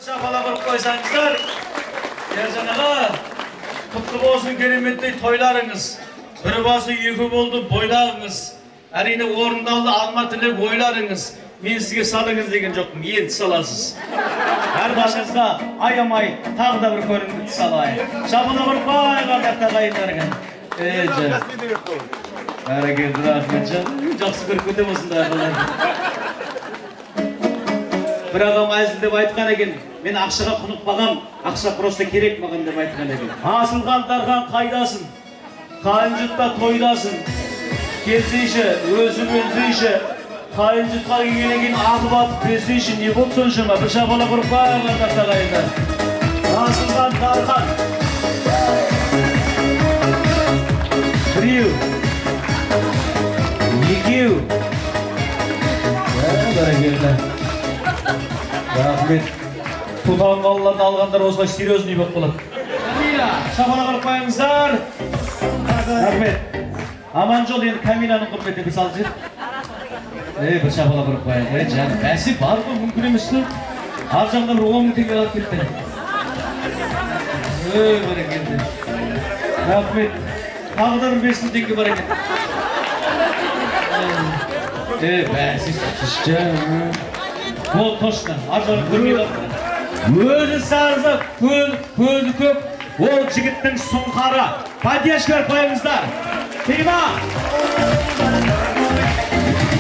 şapala kurup koysanızlar. Ercan ağa, kutlu olsun kerimetli toylarınız. Bir bası yükü oldu boylarınız. Erine orundaldı alma tili boylarınız. Men sizge salınız degen jokmun, endi salasız. Her başınızga ayamay tағы da bir көрінді салайын. Шапала kurup koy qardaqta qayınlarga. Can. Barakeldi, rahmetcan. Жақсы көріп кетем осындай ағалар. Bir ағам әзіл деп айтқан екен, мен ақшаға құнып бағам, ақша просто керек маған деп айтқан екен. Асылған тарған қайдасың, қайынжытта тойдасың, келсейші, өзің өлсейші, қайынжытқа келген кейін атып атып берсейші, не болды соншама, бір шапала құрып қағардақта қайындар. Асылған тарған. Біреу, екеу. Бәрекелді. Рахмет. Тұтан қалаларды алғандар осылай серьезный болып қалады. Камила, шапала құрып қойыңыздар. Рахмет. Аман жол енді Камиланың құрметіне бір сал жер. Bir шапала құрып қойыңыз. Жан, бәсі бар ғой, мүмкін емес қой. Ар жағынан бір 10 мың теңге алып кетті. Бәрекелді. Рахмет. Тағы да бір 5 мың теңге бар екен. Бәсі шышча. Ол точно, аржағын көрмейді. Өзі сарызы, көзі көп, ол жігіттің сұңқары. Поддержка қойыңыздар. Тима!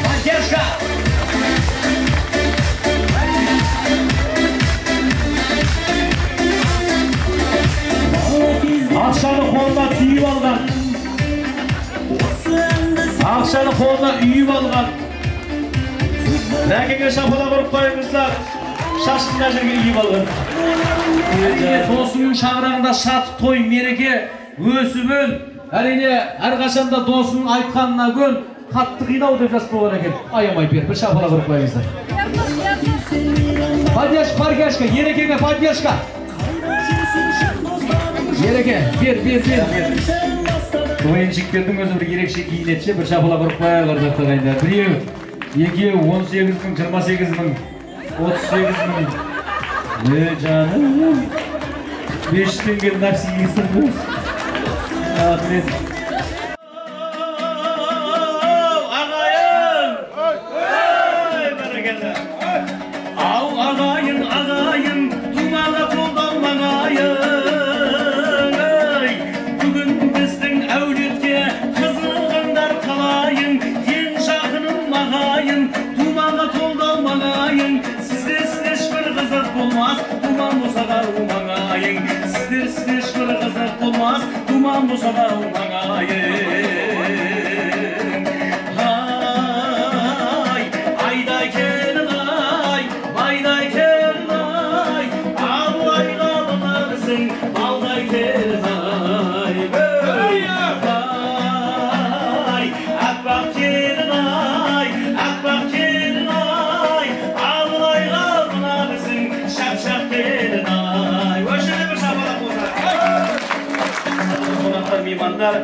Поддержка! Ақшаны қолына түйіп алған. Ақшаны қолына үйіп алған. Рәкеге шапала құрып қойыңыздар. Шашында жерге үйіп алған. Досының шаңырағында шат, той, мереке, өсіп өл. Әрине, әрқашанда досының айтқанына көн, қатты қинау деп жазып болған екен. Аямай бер, бір шапала құрып қойыңыздар. Поддержка, ерекеге поддержка. Ереке, бер. Ойыншықтердің өзі бір ерекше киінетші, бір шапала құрып қойыңыздар. Біреу, екеу, 18 мың, 28 мың, 38 мың. Жаным, 5 теңге нәрсе егістің көз. Рахмет. Ағайын! Бәрекелді. Ау ағайын, думаға толдау маңайын. Бүгін біздің әулетке қызылғандар қалайын. Ең жақыным мағайын, думаға толдау маңайын. Сіздер ешбір қызық болмас, думан болсаға маңайын. Сіздер ешбір қызық болмас, думан болсаға маңайын. Айдай келін ай, байдай келін ай, абылай қалынарсың, балдай келін ай. Аппақ келін ай, абылай қалынарсың, шап-шап келін ай. Өшілі бір шапалақ болса. Қонақтар, меймандар,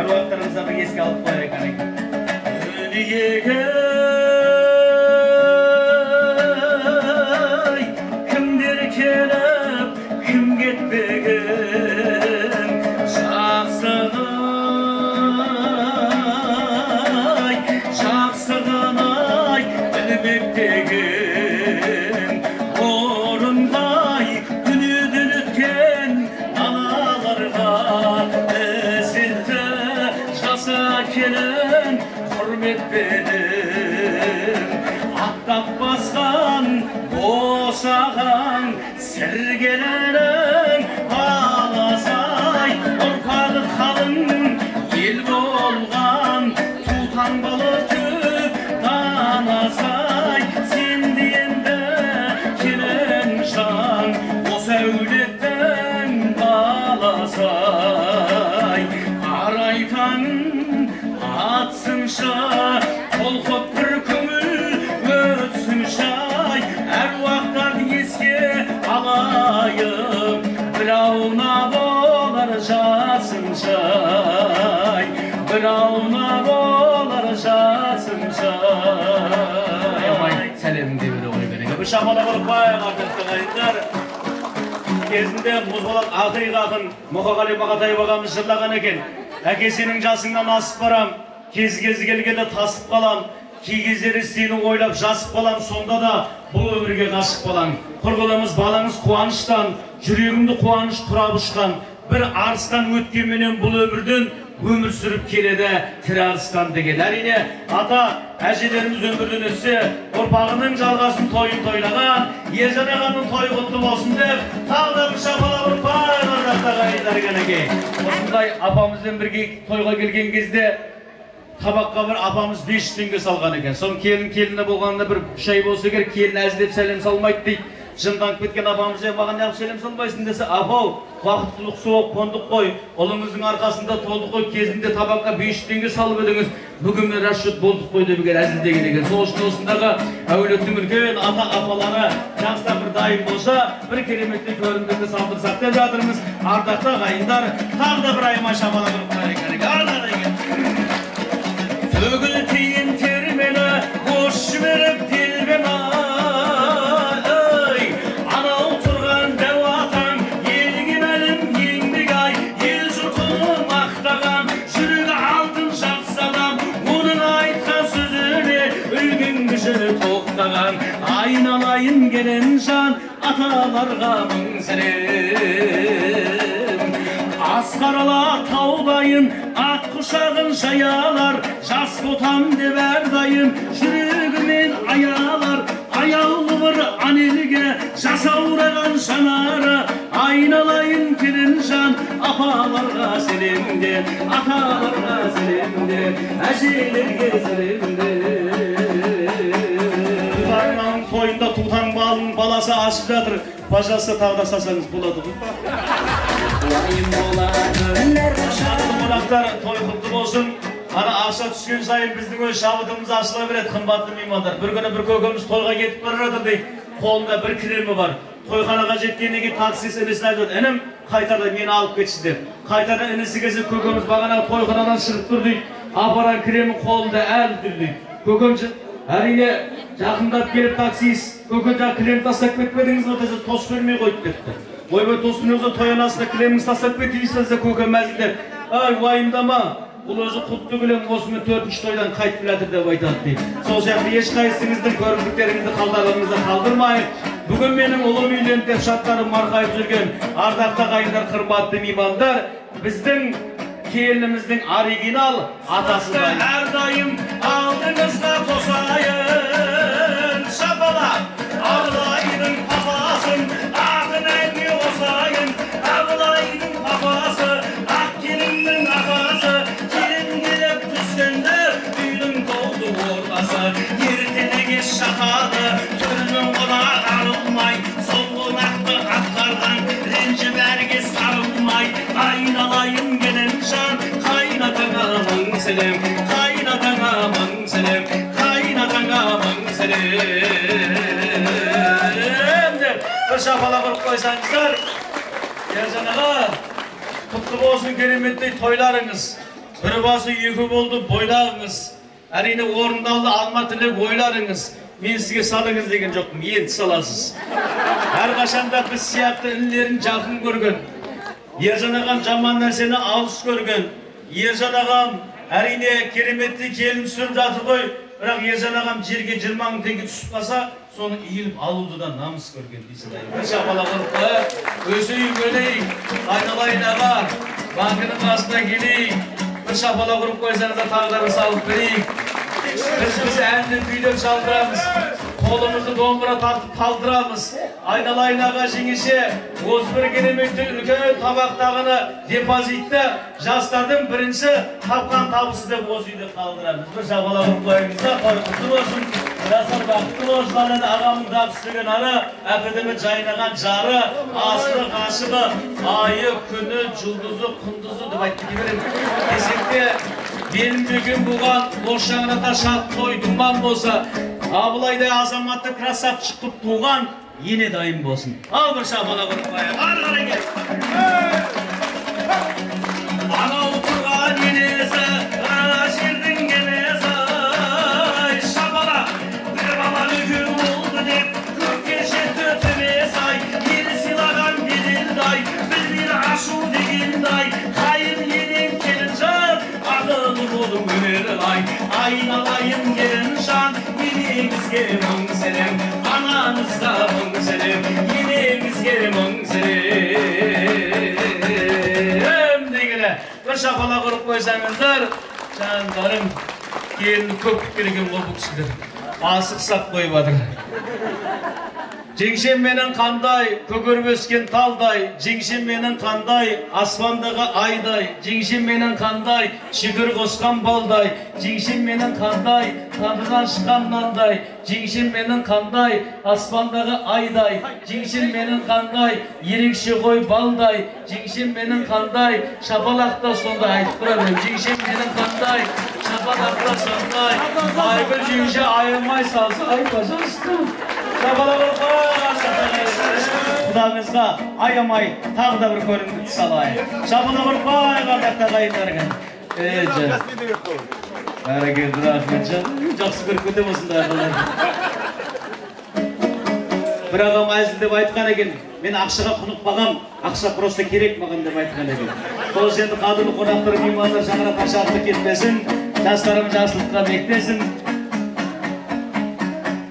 аруақтарымызға бір еске алып қойайық. Дүниеге кімдер келіп, кім кетпеген, жақсығын-ай, білмектеген, орындай дүниеден өткен аналарға ізетті жаса келін құрмет берем. Аттап басқан, босаған, сіргелерің аласай, ұрпағы қалың ел болған, тұтан балы түп данасай, сен енді келін жан, осы әулеттің баласай. Арайтаның атсынша, толқып бір көңіл өтсіншай, әруақтарды еске алайым, бірауына болар жасыншай, бірауына болар жасыншай. Сәлемін де бір оғай береге. Bir şapala құрып қойыңыздар. Кезінде Мұзбалақ ақырық ақын Мұқағали Мақатаев ағамыз жырлаған екен. Әке сенің жасыңнан асып барам, кез-кезі келгенде тасып қалам, кей кездері сені ойлап жасып қалам, сонда да бұл өмірге ғашық балам. Құрғылымыз балаңыз қуаныштан, жүрегімді қуаныш құрап ұшқан, бір арыстан өткенменен бұл өмірден өмір сүріп келеді тірі арыстан деген. Әрине ата әжелеріміз өмірден өтсе, ұрпағының жалғасын тойын тойлаған, Ержан ағаның тойы құтты болсын деп, тағы да бір шапалақ ұрпақ ардақтағы ағайындар кәнекей. Осындай апамызбен бірге тойға келген кезде табаққа бір апамыз 500 теңге салған екен. Соң келіні болғанда бір 3 ай болса керек, келін әзілдеп сәлем салмайды дейді. Жынданып кеткен апамыз маған неғып сәлем салмайсың десе, апау, бақыттылық соғып қондық қой, ұлыңыздың арқасында толдық қой, кезінде табаққа 500 теңге салып едіңіз, бүгін мен расчет болдық қой деп әзілдеген екен. Сол үшін осындағы әулеттің үлкен ата-апалары жақсы бір дайын болса, бір кереметті көрімдерді салдырсақ деп жатырмыз. Ардақты ағайындар, тағы да бір айма шапалақ ұрпақ екен. Төгіл тиін термені, қош жіберіп делбен анау тұрған дәу атаң, елге мәлім еңбек ай, ел жұртын мақтаған, жүрегі алтын жақсы адам, оның айтқан сөзіне үлкен кіші тоқтаған. Айналайын келен жан, аталарға мың сәлем. Асқарала таудайын, ақ құшағын жаялар, жас ботам деп әрдайым жүрегімен аялар. Аяулы бір анелге жасаураған жанары, айналайын келін жан, апаларға сәлемде, аталарға сәлемде, әжелерге сәлемде. Туғанның тойында туған балының баласы ашып жатыр, пожалуйста тағы да салсаңыз болады ғой. Қонақтар, той құтты болсын. Ана ақша түскен сайын біздің өз шабытымыз ашыла береді, қымбатты меймандар. Бір күні бір көкеміз тойға кетіп бара жатыр дейді. Қолында бір кремі бар. Тойханаға жеткеннен кейін таксист інісіне айтады, інім қайтарда мені алып кетші деп. Қайтарда інісі келсе көкеміз бағана тойханадан шығып тұр дейді. Апаран кремі қолында әлі тұр дейді. Көкем әрине жақындап келіп таксист, көке жаңа крем тастап кетпедіңіз ба десе, тос бермей қойды депті. Ойбай тосын өзі той анасында креміңіз тастап кетейсіз десе, көкем мәзілдеп, ай уайымдама, бұл өзі құтты кілем осымен 4-ші тойдан қайтып жатыр деп айтады дейді. Сол сияқты ешқайсыңыздың көрімдіктеріңізді қалдарыңызды қалдырмайық. Бүгін менің ұлым үйленді деп шаттанып марқайып жүрген ардақты ағайындар, қымбатты меймандар, біздің келініміздің оригинал атасы әрдайым алдыңызға тосайын, шапалақ Абылайдың папасын, атын әнге қосайын. Абылайдың папасы, ақ келіннің ағасы, келін келіп түскенде үйдің толды ортасы. Ертеліге шақады, түрінің қонақ арылмай, сол қонақты атқарған ренжі бәрге сарылмай. Айналайын келін жан, қайнатаңа мың сәлем, қайнатаңа мың сәлем, қайнатаңа мың сәлем. Бір шапалақ ұрып қойсаңыздар. Ержан аға, құтты болсын кереметтей тойларыңыз. Бір басы екі болды бойларыңыз. Әрине орындалды алма тілеп ойларыңыз. Мен сізге салыңыз деген жоқпын, енді саласыз. Әрқашанда біз сияқты інілерін жақын көрген. Ержан ағам жаман нәрсені алыс көрген. Ержан ағам әрине кереметтей келін түсіріп жатыр ғой. Бірақ Ержан ағам жерге 20 мың теңге түсіп қалса, соны иіліп алуды да намыс көрген дейсің. Бір шапалақ ұрып, өсейік өлейік, айналайын аға, банкінің қасына келейік. Бір шапалақ ұрып қойсаңызда тағдары салып берейік. Біз әнді күйден шалдырамыз, қолымызды домбыра тартып қалдырамыз. Айналайын аға жеңеше, осы бір кереметті үлкен табақтағыны депозитті жастардың бірінші тапқан табысы деп осы үйде қалдырамыз. Бір шапалақ ұрып қойыңызда, құтты болсын. Жастар бақытты болсын, ағамның табыстырген ары, әпедемі жайнаған жары, асыры ғашығы, айы, күні, жұлдызы, құндызы деп айтты кеберем. Десекте, менің бекем болған, осы жаңырата шат той думан болса, Абылайдай азаматты красавчық қып туған, ене дайын болсын. Ал бір шапалақ ұрып қойыңыз. Ары қарай кел. Анау тұрған енесі, жердің келесі, шапалақ, бір бала үлкен болды деп, көкке жетті төбес ай, ел сыйлаған бедел bir şapala kurup koysanızlar. Canlarım, gelini köpük gereken bu kişiler. Asıqsaq koyuvadır. Жеңшем менен қандай, көгеріп өскен талдай, жеңшем менен қандай, аспандағы айдай, жеңшем менен қандай, шүгір қосқан балдай, жеңшем менен қандай, тандыдан шыққан нандай, жеңшем менен қандай, аспандағы айдай, жеңшем менен қандай, ерекше ғой балдай, жеңшем менен қандай, шапалақта сондай айтып тұрады, жеңшем менен қандай, шапалақта сондай, айгүл жеңше айырмай салсын, ай, пожалуйста. Құдамызға аямай тағы да бір көрімді салайын. Шабына бұрпай қардақта қайындарған. Бәрекелді рахметжан. Жақсы көріп көтем осындай ақылдар. Бір ағам әзілдеп айтқан екен, мен ақшаға құнықпағам, ақша просто керек маған деп айтқан екен. Сол енді қадірлі қонақтар меймандар жаңғыраққа шартты кетпесін, жастарым жасылыққа бектесін.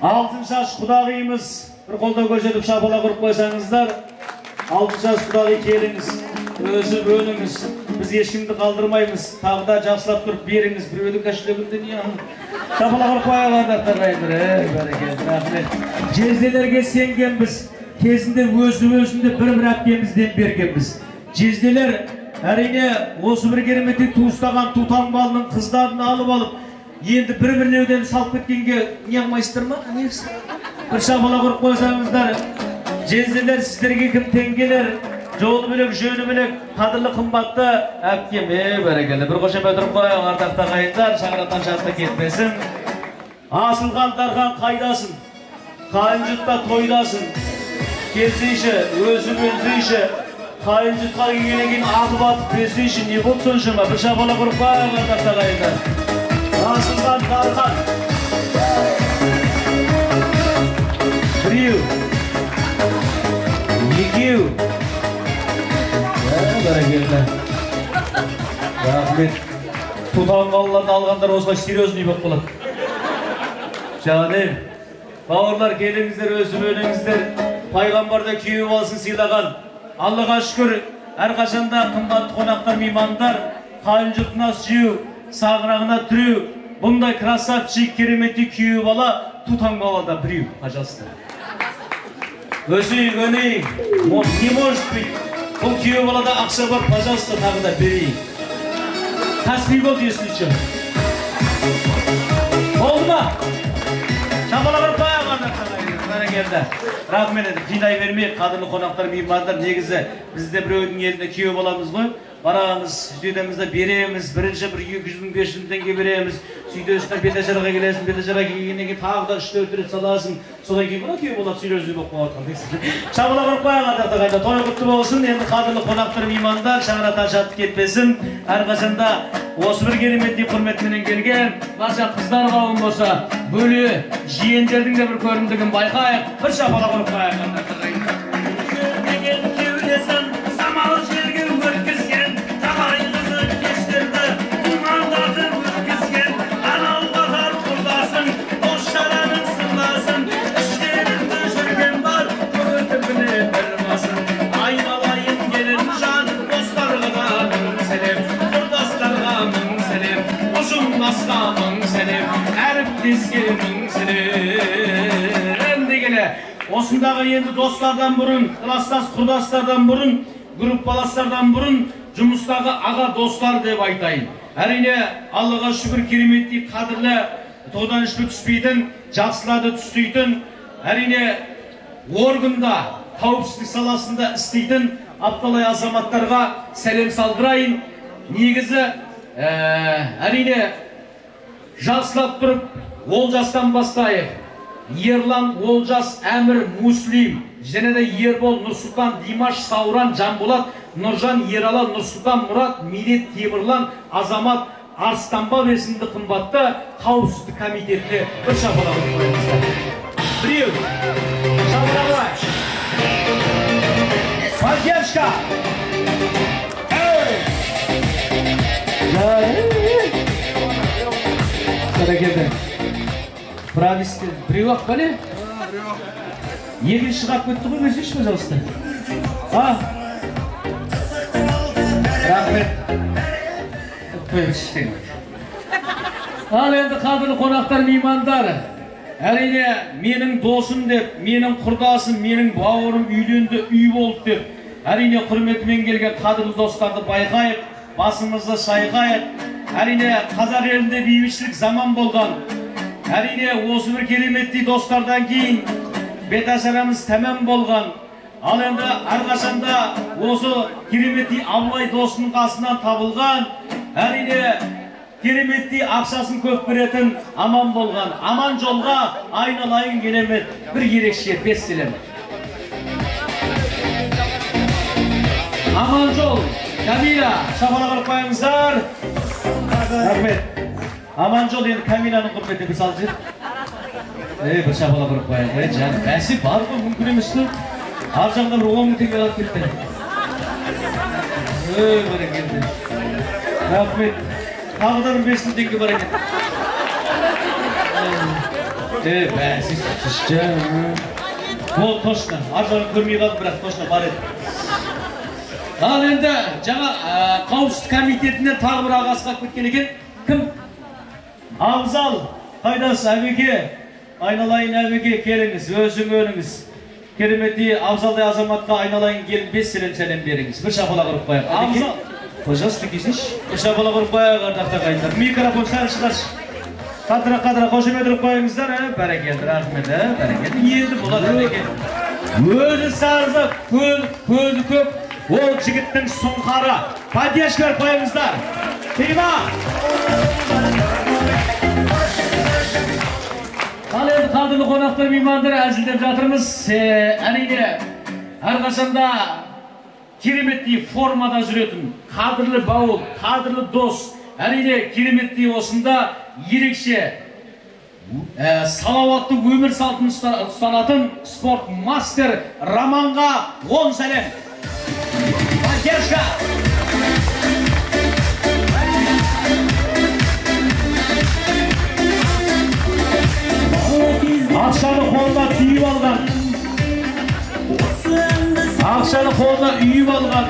Алтын шаш құдағиымыз, бір қолда көрсетіп шапала құрып қойсаңыздар. Алтын шаш құдағи келіңіз, өзіп өніңіз, біз ешкімді қалдырмаймыз, тағы да жақсылап тұрып беріңіз, біреудің кәшілігінде не аңыз. Шапала құрып қойғандақтар қайындар, бәрекелді, рахмет. Жезделерге сенгенбіз, кезінде өзі-өзінде бір-бір әпкемізден бергенбіз. Жезделер әрине осы бір кереметте туыстаған Тұтанбалының қыздарын алып алып, енді бір-бірлеуден салып кеткенге не қылмайсыздар ма? Бір шапала құрып қойсаңыздар. Жезделер сіздерге кім теңгелер, жолы бөлек, жөні бөлек, қадірлі қымбатты әпкем, бәрекелді. Bir қошемет тұрып қойған ардақта қайындар, шаңырақтан шатта кетпесін. Асылған тарған қайдасын, қайынжытта тойдасын. Келсейші, өзі, қайынжытқа келгеннен кейін аты батып берсейші, не болды соншама? Bir шапала құрып қойған ардақта қайындар. Asıldan Tarkan. Біреу. Екеу. Бәрекелді. Рахмет. Тұтанбалыларды алғандар осылай серьезный болып қалады. Жаным, бауырлар келіңіздер, өсіп өніңіздер. Пайғамбарда күйеу алсын сыйлаған. Аллаға шүкір, әрқашанда қымбатты қонақтар, меймандар, қайын жұртына сүйеу, сағырағына түреу, бұндай красавчик, кереметті күйеу бала Тұтанбалада біреу, пожалуйста. Өсейін, өнейін, не может быть, бұл күйеу балада ақша бар, пожалуйста, тағы да берейін. Каспий болды, если что. Болды ма? Шапала бір қойағанда келді. Рахмет еді, қинай бермей, қадірлі қонақтар, меймандар, негізі бізде біреудің елінде күйеу баламыз ғой. Барамыз, сөйтемізді береміз, бірінші бір 200-500 теңге береміз, сөйтесіне беташарға келесің, беташарға келгеннен кейін тағы да 3-4 рет саласың, содан кейін бұна күйеу болады, сөйлесіз болып қойған дейсіз. Шапала құрып қойғандарды қайда, той құтты болсын, енді қадірлі қонақтар, меймандар, шаңырақтан шатты кетпесін, әрқашанда осы бір кереметтей құрметпенен келген, барша қыздар қауым болса, бөле жиендердің де бір көрімдігін байқайық, бір шапала құрып қойғандарды қайда. Осындағы енді достардан бұрын, кластас құрдастардан бұрын, группаластардан бұрын, жұмыстағы аға достар деп айтайын. Әрине, Аллаға шүкір кереметтей қадірлі, тодан ішпі түспейтін, жақсыларды түстейтін, әрине, органда, қауіпсіздік саласында істейтін апталай азаматтарға сәлем салдырайын. Негізі, әрине, жақсылап тұрып, Олжастан бастайық. Ерлан, Олжас, Әмір, Муслим, және де Ербол, Нұрсұлтан, Димаш, Сауран, Жанболат, Нұржан, Ерала, Нұрсұлтан, Мұрат, Медет, Темірлан, Азамат, Арыстанбап есімді қымбатты қауіпсіздік комитетіне бір шапала қойыңыздар. Біреу, шапала. Поддержка. Қаракелді. Прависті біреу ақ бәле? Екінші шығап көтті ғой, берсейші, пожалуйста. Рахмет. Al endi qadrli qonaqlar, mehmonlar. Әрине менің досым деп, менің құрдасым, менің бауырым үйленді, үй болды деп. Әрине құрметімен келген қадірлі достарды байқайық, басымызды шайқайық. Әрине қазақ елінде бейбітшілік заман болған. Әрине осы бір кереметтей достардан кейін беташарамыз тәмам болған. Ал енді әрқашанда осы кереметтей Абылай досының қасынан табылған. Әрине кереметтей ақшасын көп беретін аман болған. Аман жолға айналайын керемет. Бір ерекше бестелем. Аман жол. Камила, шапалақ ұрып қойыңыздар. Рахмет. Аман жол енді Камиланың құрметіне бір салып жер. Бір шапалақ ұрып қойыңыз. Жаным, бәсі бар ғой, мүмкін емес қой. Ар жағында бір 10 мың теңге алып кетті. Бәрекелді. Рахмет. Тағы да бір 5 мың теңге бар екен. Бәсі шышча. Ол точно. Ар жағын көрмей қалды, бірақ точно бар еді. Ал енді жаңа қауіпсіздік комитетінен тағы бір ағасы қалып кеткен екен. Кім? Абзал. Қайдасыз әбеке? Айналайын әбеке, келіңіз, өзің өліңіз. Кереметті Абзалдай азаматқа айналайын келін 5 сәлем беріңіз. Бір шапалақ ұрып қойық. Абзал, қожасы кесеш. Бір шапалақ ұрып қойық, ардақта қайындар. Микрофон сәл шығаршы. Қадыра қошемет ұрып қойыңыздар. Бәрекелді, рахмет. Бәрекелді, енді болады бәрекелді. Өзі сарзы, көзі көп. Ол жігіттің сұңқары. Поддержка беріп қойыңыздар. Тима! Ал енді қадірлі қонақтар, меймандар, әзілдеп жатырмыз. Әрине, әрқашанда кереметтей формада жүретін қадірлі бауыл, қадірлі дос. Әрине, кереметтей осында ерекше салауатты өмір салтын ұстанатын спорт мастер Романға 10 сәлем. Поддержка! Ақшаны қолына түйіп алған. Ақшаны қолына үйіп алған.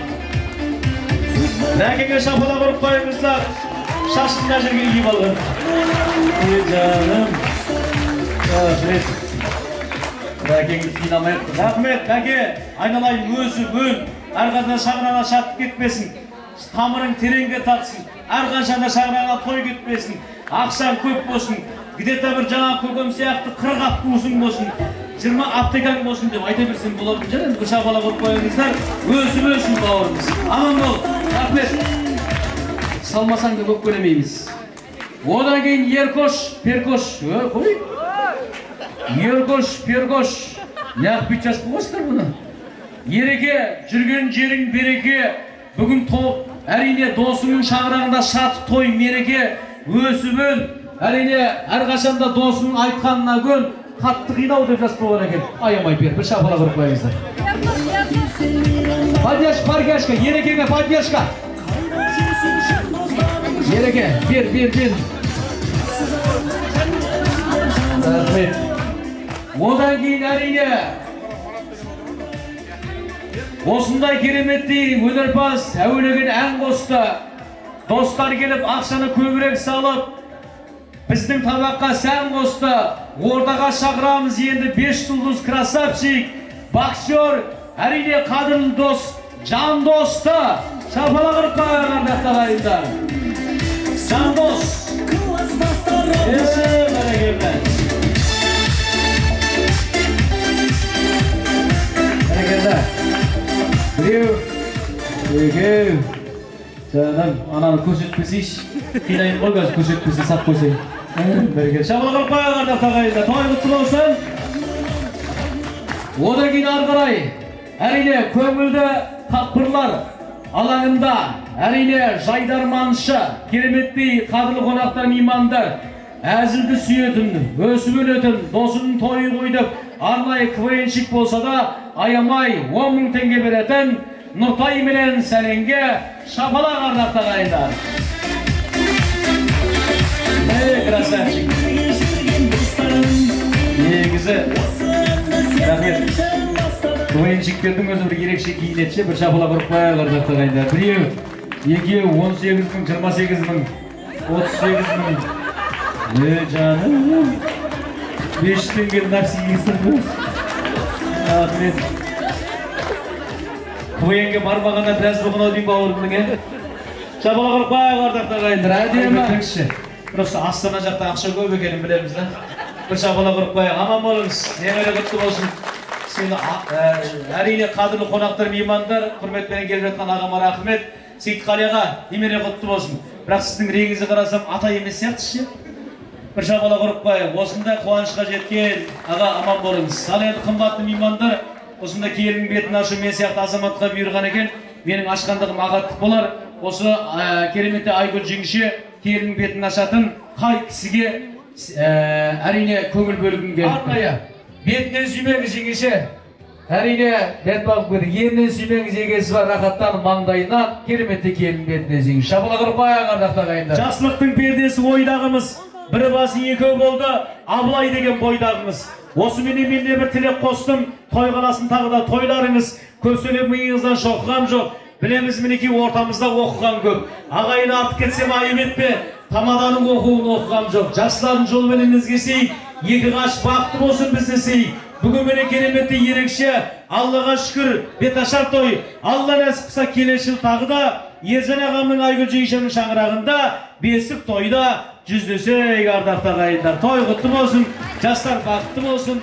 Нәкеге шапалақ ұрып қойыңыздар. Шашында жерге үйіп алған. Жаным. Рахмет. Нәкеңді қинамайық. Рахмет, нәке. Айналайын өзі өл. Әрқашанда шағырана шаттық кетпесін. Тамырың тереңге тартсын. Әрқашанда шағырана той кетпесін. Ақшаң көп болсын. Где-то бір жаңа көкем сияқты 40 автобусың болсын, 20 аптекаң болсын деп айта берсем болады ма? Бір шапалақ ұрып қойыңыздар. Өсіп бауырымыз. Аман бол. Рахмет. Салмасаң да көп көремейміз. Одан кейін Еркош, Перкош. Қой. Еркош, Перкош. Неғып бүйт жасып қойсыздар бұны? Ереке, жүрген жерің береке. Бүгін топ, әрине досыңның шағырағында шат той мереке. Өсіп өл. Әрине, әрқашанда досының айтқанына көн, қатты қинау деп жазып қойған екен. Аямай бер, бір шапалақ ұрып қойыңыздар. Поддержка, ерекеге поддержка. Ереке, бер. Рахмет. Одан кейін әрине, осындай кереметтей өнерпаз әуелеген ән қосты. Достар келіп, ақшаны көбірек салып, біздің табаққа сән қосты. Ортаға шақырамыз енді 5 жұлдыз красавчик, боксер, әрине қадірлі дос, жан досты. Шапалақ ұрып қойыңыздар ағайындар. Жан дос. Бәрекелді. Біреу, екеу. Жаным, ананы көрсетпесейші. Қинайын қой көз көрсетпесе сап қойсай. Бәрекелді. Шапалақ ұрып қойыңыздар ағайындар. Той құтты болсын. Одан кейін ары қарай, әрине көңілді тапқырлар алаңында, әрине жайдарманшы, кереметтей қадірлі қонақтар, меймандар, әзілді сүйетін, өсіп өлетін, досының тойы қойдып, арнайы квн-шік болса да, аямай 10 мың теңге беретін Нұртай менен сәленге шапалақ ардақ ағайындар. Красавчик. Негізі рахмет. Квн-шіктердің өзі бір ерекше киінетші, бір шапалақ ұрып қойыңыздар ағайындар. Біреу, 2, 18 bin, 28 bin, 38 bin. Ne canım? 5 bin bir narsi yiyisirdi. Ahmet. Bu yenge barmağına biraz bugün ödeyim bağırımdın ya. Çabala kırıp bayağı kardakta kayındır. Hadi hemen. Burası Astana jakta akşa köp ekenin bilemiz lan. Bir çabala kırıp bayağı. Aman bolunuz. Neymeyle kutlu olsun. Seni әрине қадірлі қонақтар, меймандар, құрметпен келіп жатқан ағама рахмет. Сейітқали аға, немере құтты болсын. Бірақ сіздің реңізді қарасам ата емес сияқты ше. Bir шабала құрықпай, осындай қуанышқа жеткен аға аман болыңыз. Ал енді қымбатты меймандар, осында келіннің бетін ашу мен сияқты азаматқа бұйырған екен. Менің ашқандығым ағаттық болар. Осы кереметті Айгүл жеңеше келіннің бетін ашатын қай кісіге әрине көңіл бөлгім келді. Бетінен сүймеңіз жеңеше. Әрине бет бағып көрді. Ерінен сүймеңіз егесі бар рақаттан маңдайынан кереметті келін бетінен жеңеш. Шабыла қырпай ағардақта қайындар. Жақсылықтың пердесі ойдағымыз. Бірі басы екеу болды. Абылай деген бойдағымыз. Осы менен менде бір тілек қостым. Той қаласын тағы да тойларыңыз. Көпсөлеп миыңыздан шоқығам жоқ. Білеміз мінеки ортамызда оқыған көп. Ағайын аты кетсем айып етпе. Тамаданың оқуын оқыған жоқ. Жақсылардың жолменен ізгесей. Екі ғаш бақты болсын біздесей. Бүгін мені кереметті ерекше. Аллаға шүкір, беташар той. Алла нәсіп қыса келешіл тағы да. Ержан ағамның Айгүл жеңешенің шаңырағында бесік тойда жүздесек ардақта қайындар. Той құтты болсын, жастар бақытты болсын.